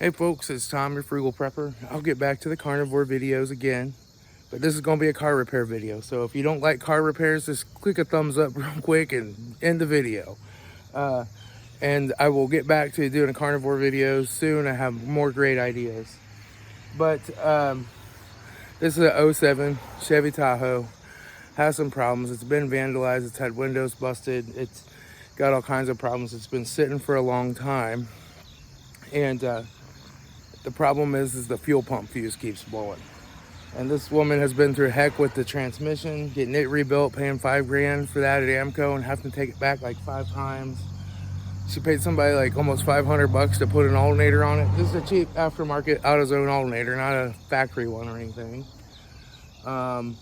Hey folks, it's Tom, your Frugal Prepper. I'll get back to the carnivore videos again, but this is going to be a car repair video. So if you don't like car repairs, just click a thumbs up real quick and end the video. And I will get back to doing a carnivore videos soon. I have more great ideas. But this is a 07 Chevy Tahoe. Has some problems. It's been vandalized. It's had windows busted. It's got all kinds of problems. It's been sitting for a long time. And the problem is the fuel pump fuse keeps blowing. And this woman has been through heck with the transmission, getting it rebuilt, paying $5 grand for that at Amco and having to take it back like 5 times. She paid somebody like almost $500 to put an alternator on it. This is a cheap aftermarket AutoZone alternator, not a factory one or anything. But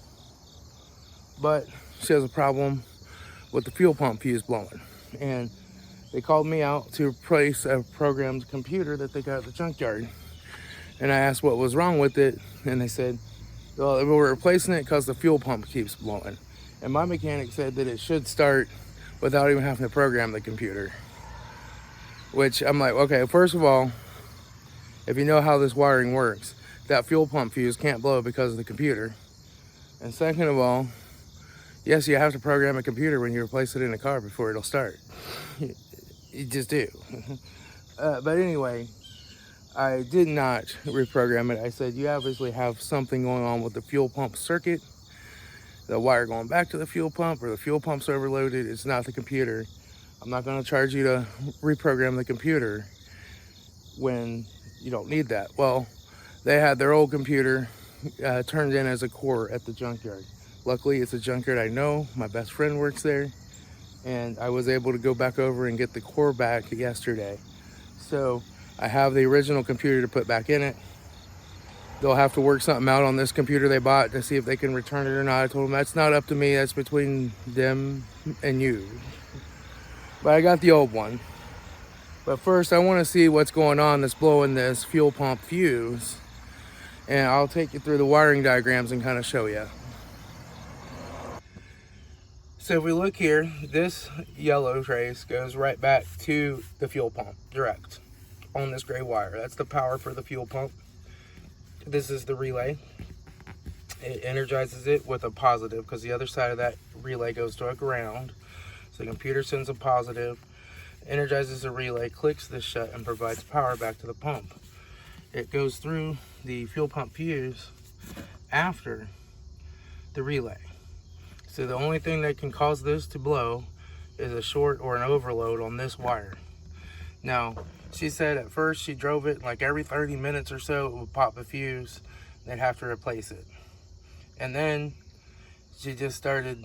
she has a problem with the fuel pump fuse blowing. And they called me out to replace a programmed computer that they got at the junkyard. And I asked what was wrong with it, and they said, well, we're replacing it because the fuel pump keeps blowing. And my mechanic said that it should start without even having to program the computer. Which I'm like, okay, first of all, if you know how this wiring works, that fuel pump fuse can't blow because of the computer. And second of all, yes, you have to program a computer when you replace it in a car before it'll start. You just do. But anyway, I did not reprogram it. I said, you obviously have something going on with the fuel pump circuit, the wire going back to the fuel pump, or the fuel pump's overloaded. It's not the computer. I'm not going to charge you to reprogram the computer when you don't need that. Well, they had their old computer turned in as a core at the junkyard. Luckily, it's a junkyard I know. My best friend works there, and I was able to go back over and get the core back yesterday. So I have the original computer to put back in it. They'll have to work something out on this computer they bought to see if they can return it or not. I told them that's not up to me, that's between them and you. But I got the old one. But first I want to see what's going on that's blowing this fuel pump fuse. And I'll take you through the wiring diagrams and kind of show you. So if we look here, this yellow trace goes right back to the fuel pump direct on this gray wire. That's the power for the fuel pump. This is the relay. It energizes it with a positive because the other side of that relay goes to a ground. So the computer sends a positive, energizes the relay, clicks this shut, and provides power back to the pump. It goes through the fuel pump fuse after the relay. So the only thing that can cause this to blow is a short or an overload on this wire. Now, she said at first she drove it like every 30 minutes or so, it would pop a fuse. They'd have to replace it. And then she just started,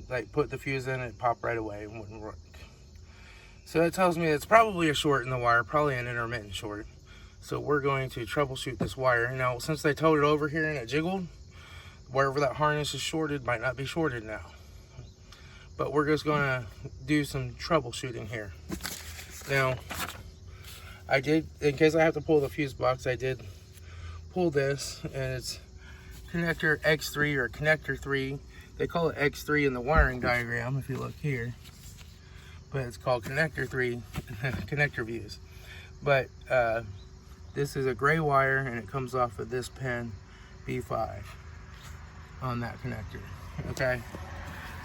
like, put the fuse in, it popped right away and wouldn't work. So that tells me it's probably a short in the wire, probably an intermittent short. So we're going to troubleshoot this wire. Now, since they towed it over here and it jiggled, wherever that harness is shorted might not be shorted now. But we're just gonna do some troubleshooting here. Now, I did, in case I have to pull the fuse box, I did pull this, and it's connector X3 or connector 3. They call it X3 in the wiring diagram if you look here, but it's called connector 3 connector views. But this is a gray wire, and it comes off of this pin B5 on that connector. Okay,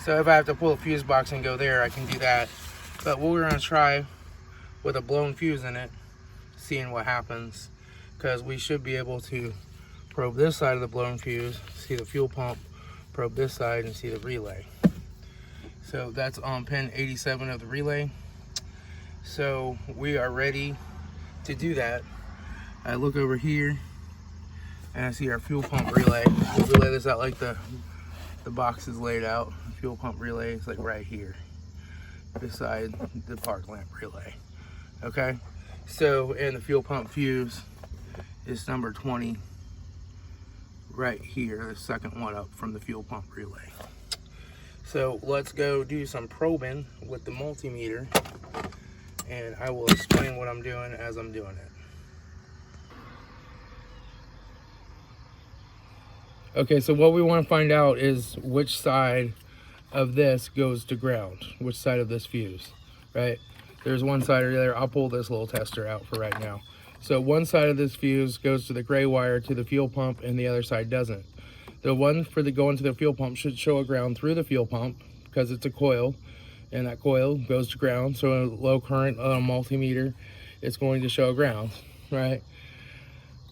so if I have to pull a fuse box and go there, I can do that. But what we're going to try with a blown fuse in it, seeing what happens, because we should be able to probe this side of the blown fuse, see the fuel pump, probe this side, and see the relay. So that's on pin 87 of the relay. So we are ready to do that. I look over here and I see our fuel pump relay. We'll lay this out like the box is laid out. The fuel pump relay is like right here beside the park lamp relay. Okay, so, and the fuel pump fuse is number 20 right here, the second one up from the fuel pump relay. So let's go do some probing with the multimeter, and I will explain what I'm doing as I'm doing it. Okay, so what we want to find out is which side of this goes to ground, which side of this fuse, right? There's one side over there. I'll pull this little tester out for right now. So one side of this fuse goes to the gray wire to the fuel pump and the other side doesn't. The one for the going to the fuel pump should show a ground through the fuel pump because it's a coil, and that coil goes to ground. So a low current multimeter, it's going to show ground, right?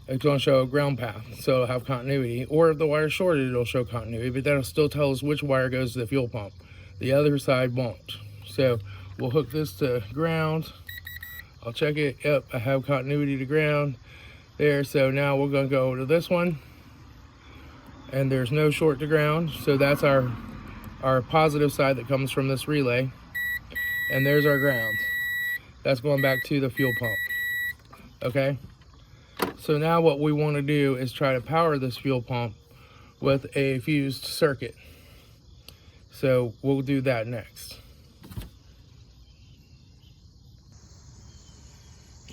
It's going to show a ground path, so it'll have continuity. Or if the wire's shorted, it'll show continuity, but that'll still tell us which wire goes to the fuel pump. The other side won't. So we'll hook this to ground. I'll check it. Yep, I have continuity to ground there. So now we're going to go to this one, and there's no short to ground. So that's our positive side that comes from this relay. And there's our ground. That's going back to the fuel pump. Okay? So now what we want to do is try to power this fuel pump with a fused circuit. So we'll do that next.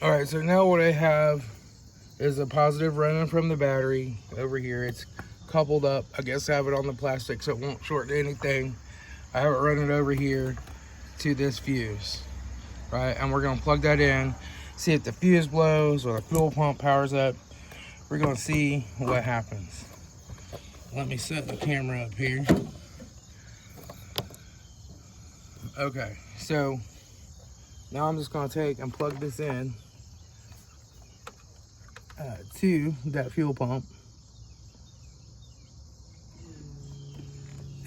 All right, so now what I have is a positive running from the battery over here. It's coupled up. I guess I have it on the plastic so it won't short to anything. I have it running over here to this fuse, right? And we're gonna plug that in, see if the fuse blows or the fuel pump powers up. We're gonna see what happens. Let me set the camera up here. Okay, so now I'm just gonna take and plug this in to that fuel pump.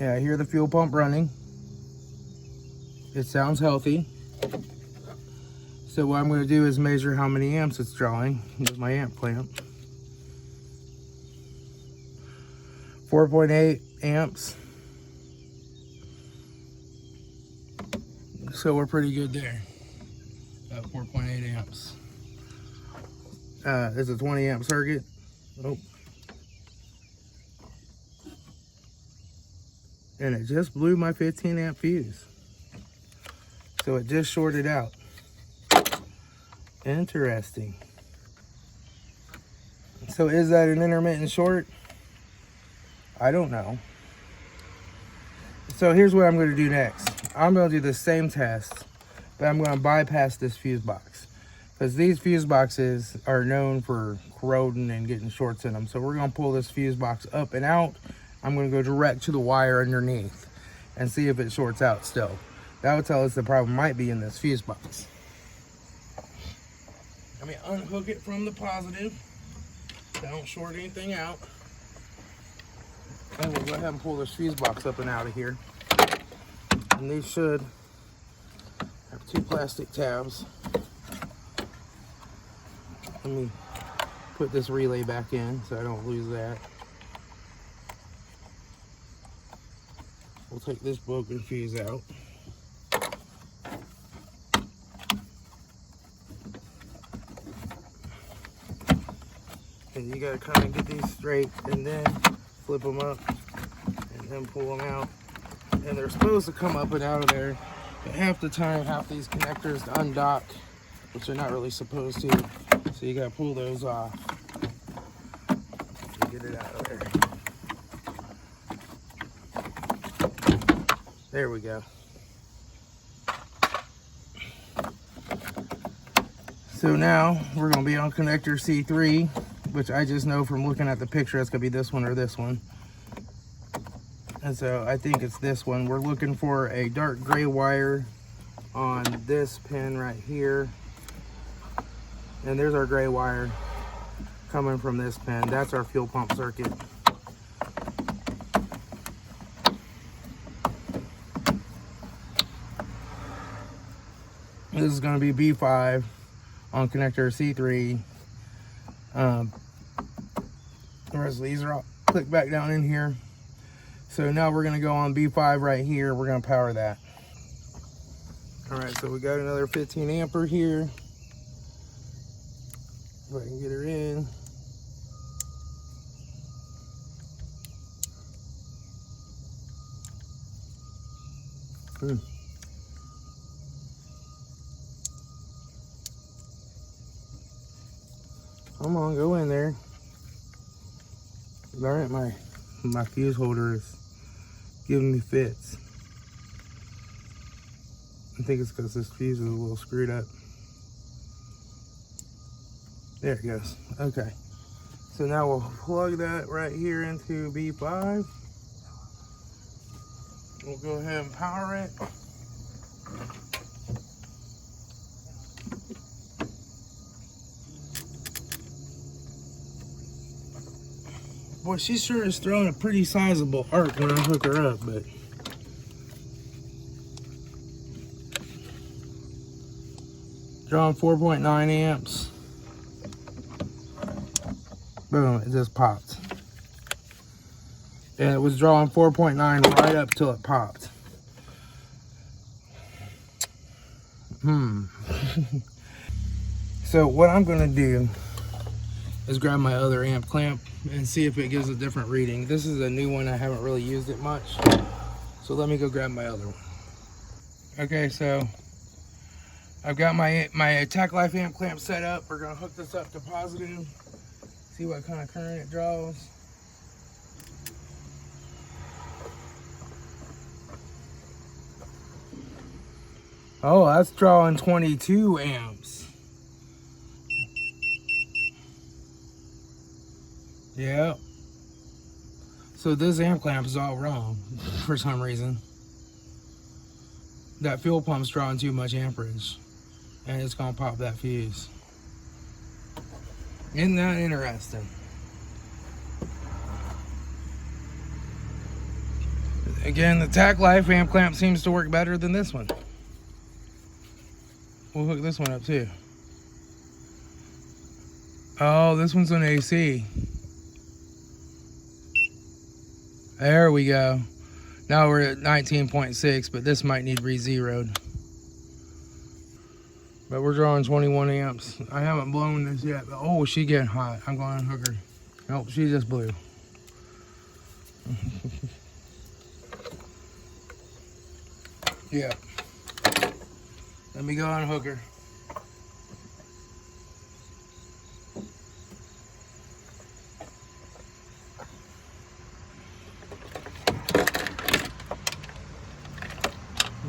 Yeah, I hear the fuel pump running. It sounds healthy. So what I'm going to do is measure how many amps it's drawing with my amp clamp. 4.8 amps. So we're pretty good there. 4.8 amps. It's a 20 amp circuit. Oh. And it just blew my 15 amp fuse. So it just shorted out. Interesting. So is that an intermittent short? I don't know. So here's what I'm going to do next. I'm going to do the same test, but I'm going to bypass this fuse box. Because these fuse boxes are known for corroding and getting shorts in them. So we're going to pull this fuse box up and out. I'm going to go direct to the wire underneath and see if it shorts out still. That would tell us the problem might be in this fuse box. Let me unhook it from the positive. Don't short anything out. And we'll go ahead and pull this fuse box up and out of here. And these should have 2 plastic tabs. Let me put this relay back in so I don't lose that. We'll take this broken fuse out. And you gotta kind of get these straight and then flip them up and then pull them out. And they're supposed to come up and out of there. But half the time, half these connectors undock, which they're not really supposed to. So you gotta pull those off to get it out of there. There we go. So now we're gonna be on connector C3, which I just know from looking at the picture it's gonna be this one or this one. And so I think it's this one. We're looking for a dark gray wire on this pin right here. And there's our gray wire coming from this pin. That's our fuel pump circuit. This is going to be B5 on connector C3. The rest of these are all click back down in here. So now we're going to go on B5 right here. We're going to power that. All right, so we got another 15 ampere here. If I can get her in. Come on, go in there. All right, my fuse holder is giving me fits. I think it's because this fuse is a little screwed up. There it goes. Okay. So now we'll plug that right here into B5. We'll go ahead and power it. Boy, she sure is throwing a pretty sizable arc when I hook her up, but drawing 4.9 amps. Boom, it just popped. And it was drawing 4.9 right up till it popped. So what I'm gonna do is grab my other amp clamp and see if it gives a different reading. This is a new one, I haven't really used it much. So let me go grab my other one. Okay, so I've got my Tech Life amp clamp set up. We're gonna hook this up to positive, see what kind of current it draws. Oh, that's drawing 22 amps. Yeah. So this amp clamp is all wrong for some reason. That fuel pump's drawing too much amperage, and it's gonna pop that fuse. Isn't that interesting? Again, the Tech Life amp clamp seems to work better than this one. We'll hook this one up too. Oh, this one's on AC. There we go. Now we're at 19.6, but this might need re-zeroed. But we're drawing 21 amps. I haven't blown this yet, but oh, she's getting hot. I'm going to hook her. Nope, she just blew. Yeah. Let me go unhook her.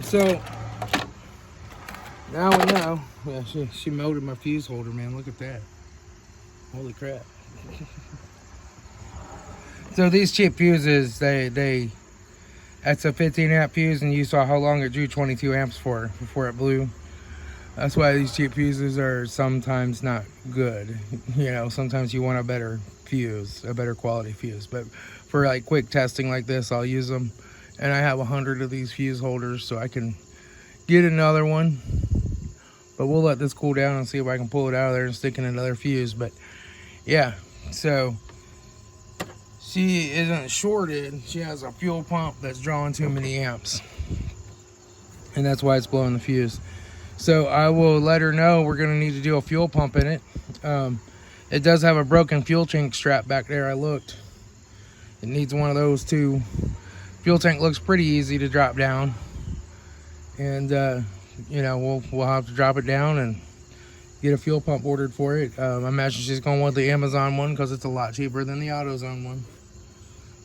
So now we know. Yeah, she melted my fuse holder, man. Look at that. Holy crap. So these cheap fuses, that's a 15 amp fuse, and you saw how long it drew 22 amps for before it blew. That's why these cheap fuses are sometimes not good. You know, sometimes you want a better fuse, a better quality fuse. But for like quick testing like this, I'll use them. And I have 100 of these fuse holders, so I can get another one. But we'll let this cool down and see if I can pull it out of there and stick in another fuse. But yeah, so she isn't shorted. She has a fuel pump that's drawing too many amps, and that's why it's blowing the fuse. So I will let her know we're going to need to do a fuel pump in it. It does have a broken fuel tank strap back there. I looked. It needs one of those too. Fuel tank looks pretty easy to drop down, and you know, we'll have to drop it down and get a fuel pump ordered for it. I imagine she's going with the Amazon one because it's a lot cheaper than the AutoZone one.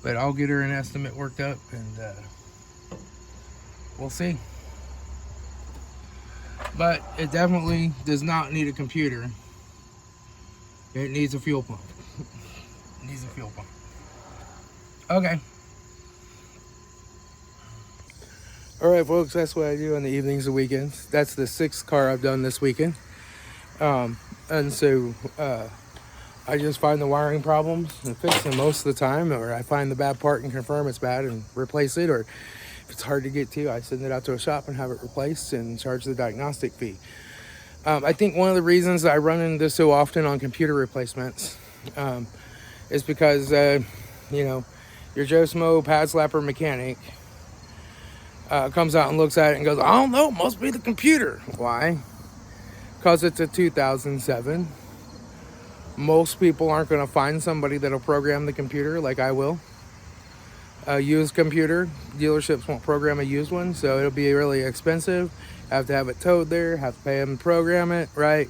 But I'll get her an estimate worked up, and we'll see. But it definitely does not need a computer. It needs a fuel pump. It needs a fuel pump. Okay. All right, folks, that's what I do on the evenings and weekends. That's the 6th car I've done this weekend. And so I just find the wiring problems and fix them most of the time, or I find the bad part and confirm it's bad and replace it, or if it's hard to get to, I send it out to a shop and have it replaced and charge the diagnostic fee. I think one of the reasons I run into this so often on computer replacements is because, you know, your Joe Smo pad slapper mechanic comes out and looks at it and goes, I don't know, it must be the computer. Why? Because it's a 2007. Most people aren't going to find somebody that'll program the computer like I will. A used computer, dealerships won't program a used one, so it'll be really expensive. Have to have it towed there, have to pay them to program it, right?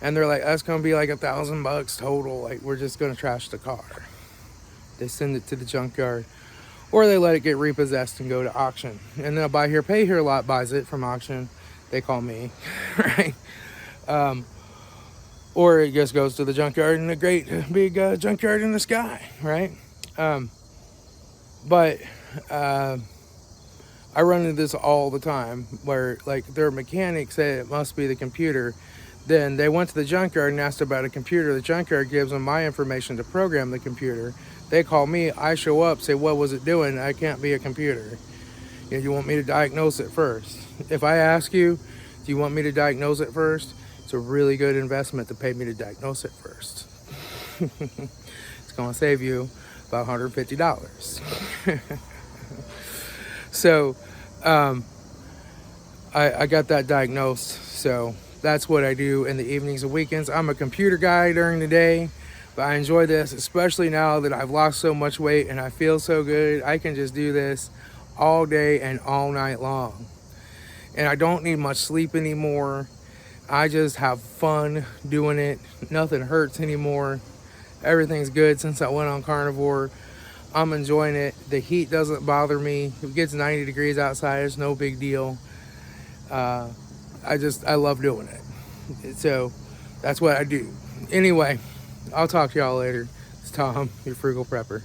And they're like, that's going to be like $1,000 total. Like, we're just going to trash the car. They send it to the junkyard. Or they let it get repossessed and go to auction. And then a buy here, pay here lot buys it from auction. They call me, right? or it just goes to the junkyard in a great big junkyard in the sky, right? But I run into this all the time where like their mechanic said it must be the computer. Then they went to the junkyard and asked about a computer. The junkyard gives them my information to program the computer. They call me, I show up, say, what was it doing? I can't be a computer. You want me to diagnose it first? If I ask you, do you want me to diagnose it first? It's a really good investment to pay me to diagnose it first. It's going to save you about $150. So I got that diagnosed. So that's what I do in the evenings and weekends. I'm a computer guy during the day, but I enjoy this, especially now that I've lost so much weight and I feel so good. I can just do this all day and all night long. And I don't need much sleep anymore. I just have fun doing it. Nothing hurts anymore. Everything's good since I went on carnivore. I'm enjoying it. The heat doesn't bother me. If it gets 90 degrees outside, it's no big deal. I love doing it. So that's what I do. Anyway, I'll talk to y'all later. It's Tom, your Frugal Prepper.